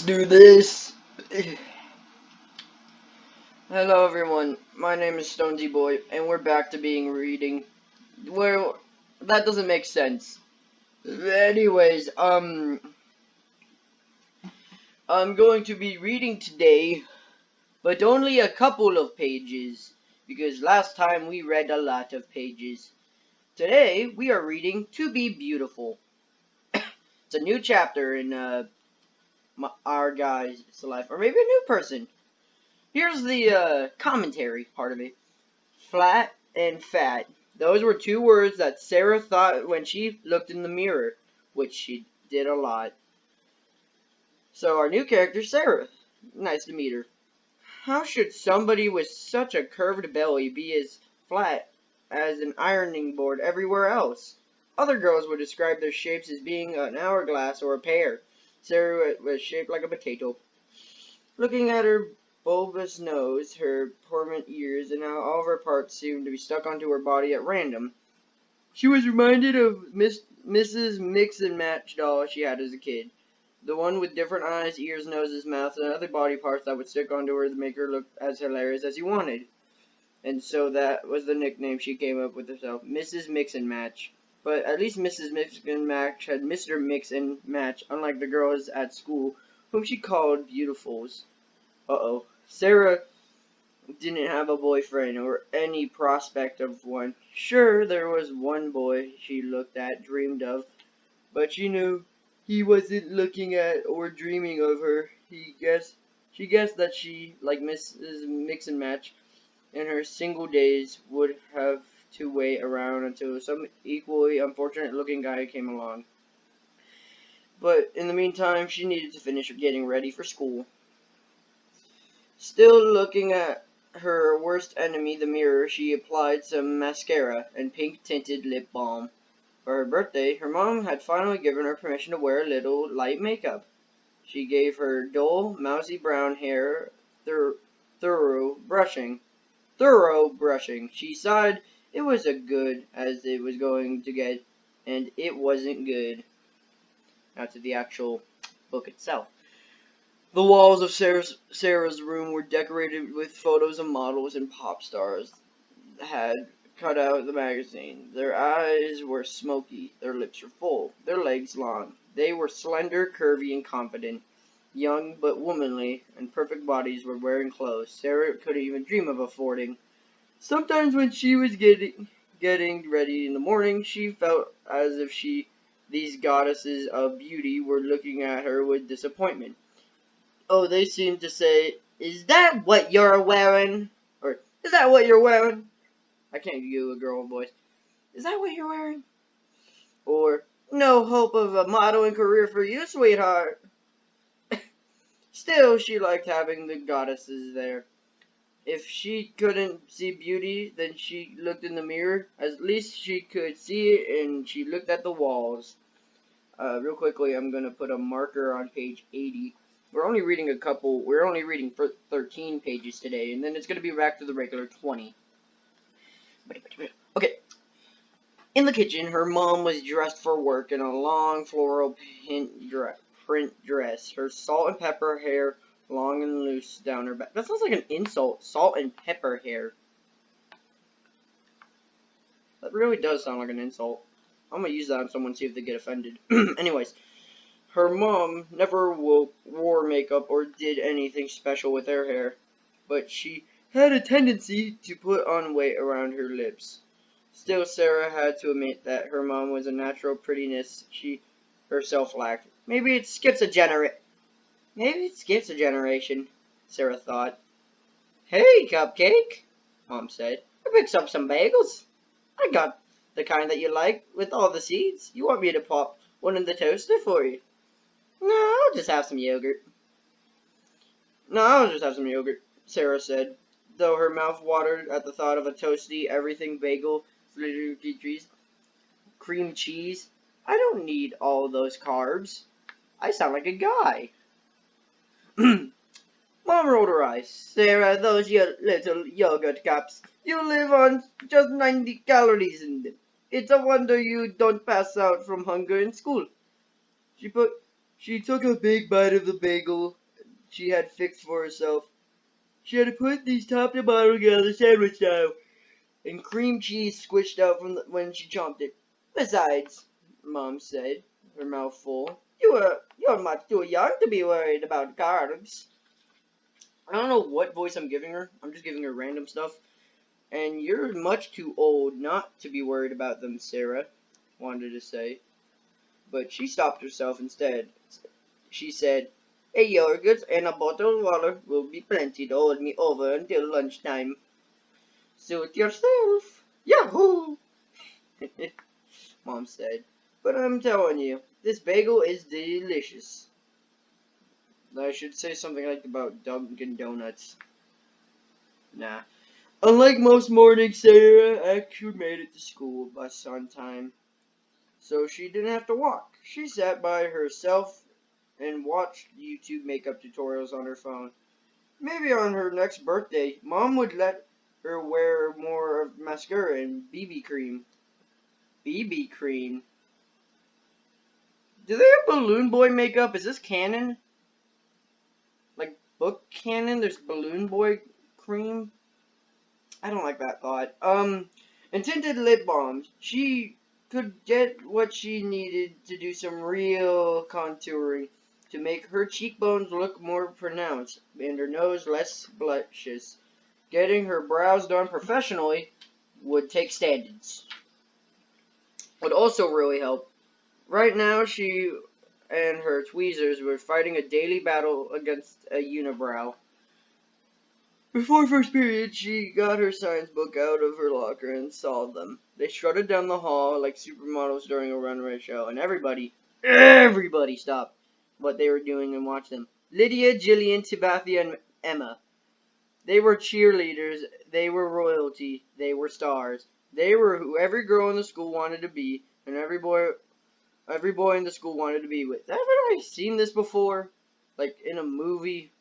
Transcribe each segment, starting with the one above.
do this. Hello everyone, my name is Stonesy Boy, and we're back to being reading. Well, that doesn't make sense. Anyways, I'm going to be reading today, but only a couple of pages, because last time we read a lot of pages. Today, we are reading To Be Beautiful. It's a new chapter in, our guy's life, or maybe a new person. Here's the, commentary part of it. Flat and fat. Those were two words that Sarah thought when she looked in the mirror, which she did a lot. So our new character, Sarah. Nice to meet her. How should somebody with such a curved belly be as flat as an ironing board everywhere else? Other girls would describe their shapes as being an hourglass or a pear. Sarah was shaped like a potato. Looking at her bulbous nose, her prominent ears, and how all of her parts seemed to be stuck onto her body at random, she was reminded of Mrs. Mix and Match doll she had as a kid. The one with different eyes, ears, noses, mouths, and other body parts that would stick onto her to make her look as hilarious as you wanted. And so that was the nickname she came up with herself, Mrs. Mix and Match. But at least Mrs. Mix and Match had Mr. Mix and Match, unlike the girls at school, whom she called beautifuls. Uh-oh. Sarah didn't have a boyfriend or any prospect of one. Sure, there was one boy she looked at, dreamed of, but she knew he wasn't looking at or dreaming of her. She guessed that she, like Mrs. Mix and Match, in her single days would have to wait around until some equally unfortunate looking guy came along. But in the meantime, she needed to finish getting ready for school. Still looking at her worst enemy, the mirror, she applied some mascara and pink-tinted lip balm. For her birthday, her mom had finally given her permission to wear a little light makeup. She gave her dull, mousy brown hair thorough brushing. She sighed. It was as good as it was going to get, and it wasn't good. Now to the actual book itself. The walls of Sarah's room were decorated with photos of models and pop stars had cut out the magazine. Their eyes were smoky, their lips were full, their legs long. They were slender, curvy, and confident, young but womanly, and perfect bodies were wearing clothes Sarah couldn't even dream of affording. Sometimes when she was getting ready in the morning, she felt as if these goddesses of beauty were looking at her with disappointment. Oh, they seem to say, "Is that what you're wearing?" Or, "Is that what you're wearing?" I can't do a girl voice. "Is that what you're wearing?" Or, "No hope of a modeling career for you, sweetheart." Still, she liked having the goddesses there. If she couldn't see beauty, then she looked in the mirror. At least she could see it, and she looked at the walls. Real quickly, I'm going to put a marker on page 80. We're only reading 13 pages today, and then it's going to be back to the regular 20. Okay. In the kitchen, her mom was dressed for work in a long floral print dress. Her salt and pepper hair long and loose down her back. That sounds like an insult. Salt and pepper hair. That really does sound like an insult. I'm going to use that on someone, see if they get offended. Anyways. Her mom never wore makeup or did anything special with her hair, but she had a tendency to put on weight around her lips. Still, Sarah had to admit that her mom was a natural prettiness she herself lacked. Maybe it skips a generation, Sarah thought. "Hey, Cupcake," Mom said. "I picked up some bagels. I got the kind that you like, with all the seeds. You want me to pop one in the toaster for you?" "No, I'll just have some yogurt." Sarah said, though her mouth watered at the thought of a toasty everything bagel, cream cheese. "I don't need all those carbs. I sound like a guy." Mom rolled her eyes. "Sarah, those little yogurt cups. You live on just 90 calories in them. It's a wonder you don't pass out from hunger in school." She put She took a big bite of the bagel she had fixed for herself. She had to put these top to bottom together sandwich style, and cream cheese squished out from when she chomped it. Besides, Mom said, her mouth full, you're much too young to be worried about carbs. I don't know what voice I'm giving her. I'm just giving her random stuff. And you're much too old not to be worried about them, Sarah wanted to say. But she stopped herself instead. She said, a yogurt and a bottle of water will be plenty to hold me over until lunchtime. Suit yourself. Yahoo! Mom said. But I'm telling you, this bagel is delicious. I should say something like about Dunkin' Donuts. Nah. Unlike most mornings, Sarah actually made it to school bus on time. So she didn't have to walk. She sat by herself and watched YouTube makeup tutorials on her phone. Maybe on her next birthday, Mom would let her wear more of mascara and BB cream. BB cream? Do they have Balloon Boy makeup? Is this canon? Like book canon? There's Balloon Boy cream? I don't like that thought. And tinted lip balms. She could get what she needed to do some real contouring to make her cheekbones look more pronounced and her nose less blushes. Getting her brows done professionally would take standards. Would also really help. Right now, she and her tweezers were fighting a daily battle against a unibrow. Before first period, she got her science book out of her locker and solved them. They strutted down the hall like supermodels during a runway show, and everybody stopped what they were doing and watched them. Lydia, Jillian, Tibathia, and Emma. They were cheerleaders, they were royalty, they were stars. They were who every girl in the school wanted to be, and every boy in the school wanted to be with. Haven't I seen this before? Like in a movie?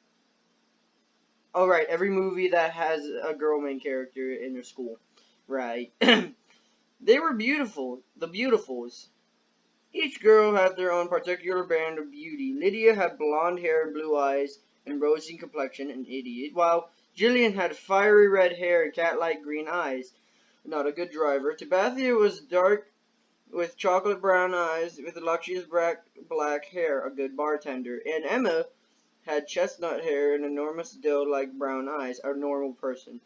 Oh, right, every movie that has a girl main character in their school. Right. They were beautiful. The beautifuls. Each girl had their own particular brand of beauty. Lydia had blonde hair and blue eyes and rosy complexion, an idiot, while Jillian had fiery red hair and cat-like green eyes. Not a good driver. Tibathia was dark with chocolate brown eyes with luxurious black hair, a good bartender. And Emma had chestnut hair and enormous doe-like brown eyes, a normal person.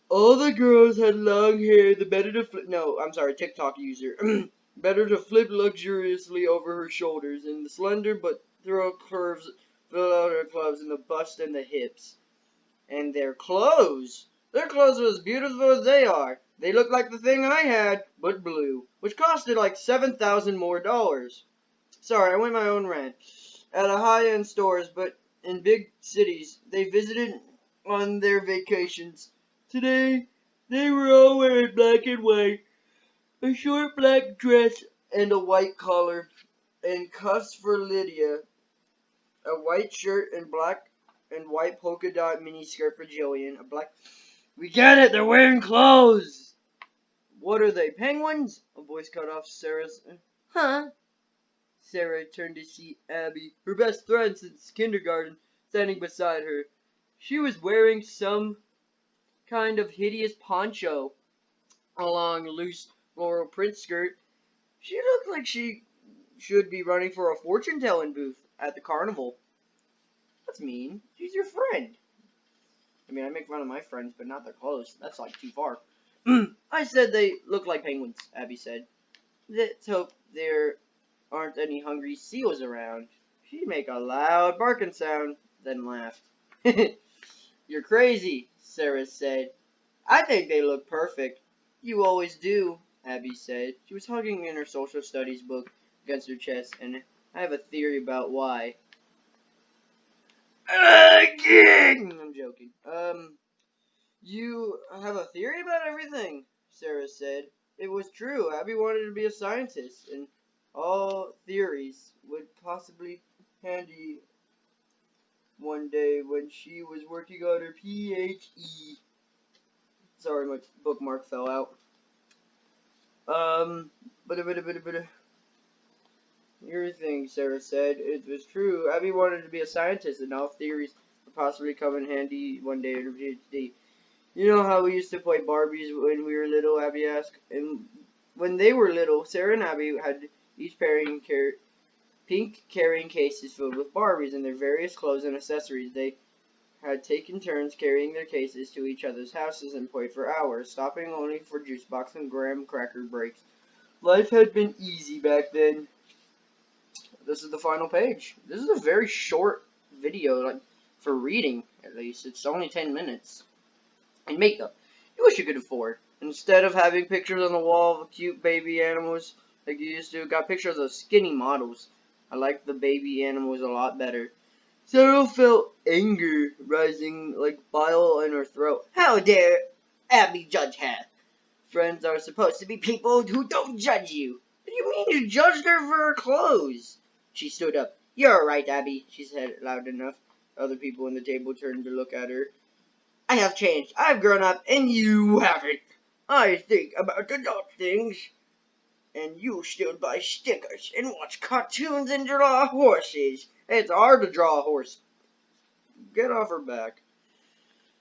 All the girls had long hair, the better to flip, no, I'm sorry, TikTok user, better to flip luxuriously over her shoulders, and the slender but thorough curves fill out her clubs in the bust and the hips. And their clothes! Their clothes were as beautiful as they are. They looked like the thing I had, but blue, which costed like $7,000 more dollars. Sorry, I went my own rant. At a high-end stores, but in big cities, they visited on their vacations. Today, they were all wearing black and white, a short black dress and a white collar, and cuffs for Lydia, a white shirt and black and white polka dot mini skirt for Jillian, a black. We get it, they're wearing clothes. What are they, penguins? A voice cut off Sarah's. Huh? Sarah turned to see Abby, her best friend since kindergarten, standing beside her. She was wearing some kind of hideous poncho, a long, loose floral print skirt. She looked like she should be running for a fortune-telling booth at the carnival. That's mean. She's your friend. I mean, I make fun of my friends, but not their clothes. That's like too far. I said they look like penguins, Abby said. Let's hope there aren't any hungry seals around. She'd make a loud barking sound, then laughed. You're crazy, Sarah said. I think they look perfect. You always do, Abby said. She was hugging in her social studies book against her chest, and I have a theory about why. Again! I'm joking. You have a theory about everything, Sarah said. It was true. Abby wanted to be a scientist, and all theories would possibly handy one day when she was working on her PhD. Sorry, my bookmark fell out. Bada bada bada bada. Your thing, Sarah said. It was true. Abby wanted to be a scientist, and all theories would possibly come in handy one day in her PhD. You know how we used to play Barbies when we were little, Abby asked. And when they were little, Sarah and Abby had each pink carrying cases filled with Barbies and their various clothes and accessories. They had taken turns carrying their cases to each other's houses and played for hours, stopping only for juice box and graham cracker breaks. Life had been easy back then. This is the final page. This is a very short video, like for reading at least. It's only 10 minutes. And makeup. You wish you could afford. Instead of having pictures on the wall of cute baby animals like you used to, got pictures of skinny models. I like the baby animals a lot better. Sarah felt anger rising like bile in her throat. How dare Abby judge her? Friends are supposed to be people who don't judge you. What do you mean you judged her for her clothes? She stood up. You're right, Abby, she said loud enough. Other people in the table turned to look at her. I have changed. I've grown up, and you haven't. I think about adult things, and you still buy stickers and watch cartoons and draw horses. It's hard to draw a horse. Get off her back.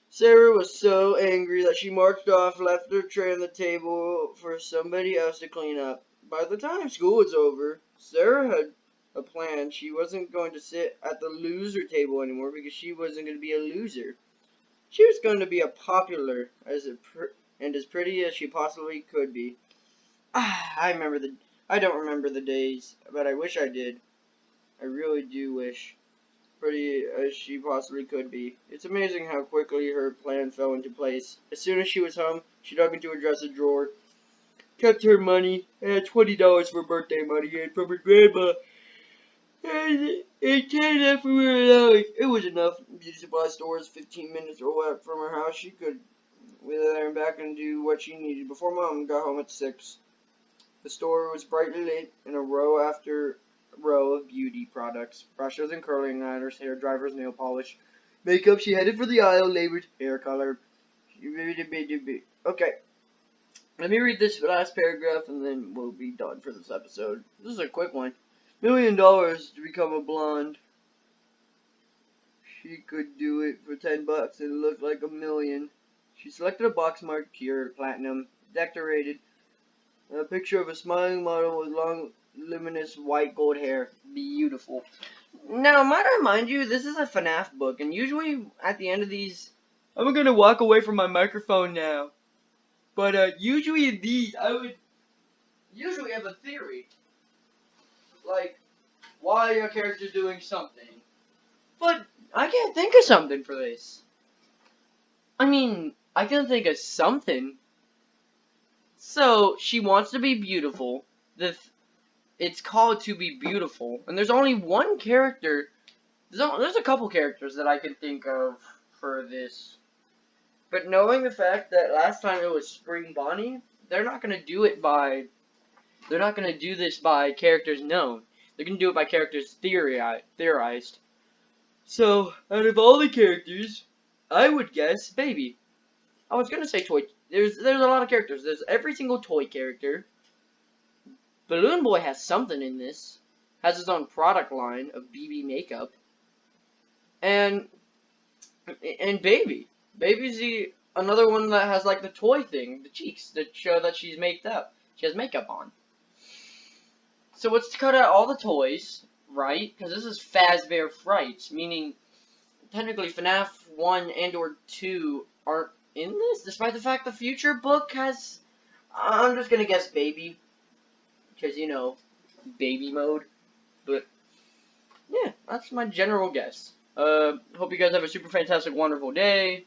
Sarah was so angry that she marched off, left her tray on the table for somebody else to clean up. By the time school was over, Sarah had a plan. She wasn't going to sit at the loser table anymore because she wasn't going to be a loser. She was going to be a popular and as pretty as she possibly could be. I don't remember the days, but I wish I did. I really do wish. Pretty as she possibly could be. It's amazing how quickly her plan fell into place. As soon as she was home, she dug into her dresser drawer, kept her money, and had $20 for birthday money and from her grandma. And $10 for her allowance. It was enough. Beauty supply stores 15 minutes or what from her house. She could wheel there and back and do what she needed before Mom got home at 6. The store was brightly lit, in a row after row of beauty products, brushes and curling liners, hair dryers, nail polish, makeup. She headed for the aisle labeled hair color. Okay, let me read this last paragraph and then we'll be done for this episode. This is a quick one. $1 million to become a blonde. She could do it for $10 and look like $1 million. She selected a box marked pure platinum, decorated. A picture of a smiling model with long, luminous white gold hair. Beautiful. Now, might I remind you, this is a FNAF book, and usually at the end of these, I'm gonna walk away from my microphone now. But usually in these, I would usually have a theory, like why a character's doing something. But I can't think of something for this. I mean, I can think of something. So, she wants to be beautiful. It's called To Be Beautiful. And there's only one character. There's a couple characters that I can think of for this. But knowing the fact that last time it was Spring Bonnie, they're not going to do this by characters known. They're going to do it by characters theorized. So, out of all the characters, I would guess Baby. I was gonna say toy. There's a lot of characters. There's every single toy character. Balloon Boy has something in this. Has his own product line of BB makeup. And Baby. Baby's another one that has like the toy thing, the cheeks that show that she's made up. She has makeup on. So let's cut out all the toys, right? Because this is Fazbear Fright, meaning technically FNAF 1 and or 2 aren't in this, despite the fact the future book has, I'm just gonna guess Baby, because, you know, baby mode, but, yeah, that's my general guess. Hope you guys have a super fantastic, wonderful day.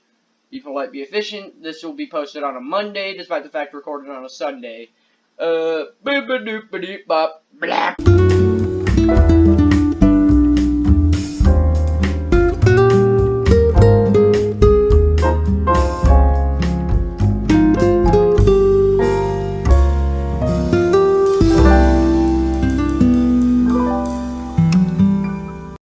Be polite, be efficient. This will be posted on a Monday, despite the fact recorded on a Sunday. Boop-a-doop-a-doop-bop, blah.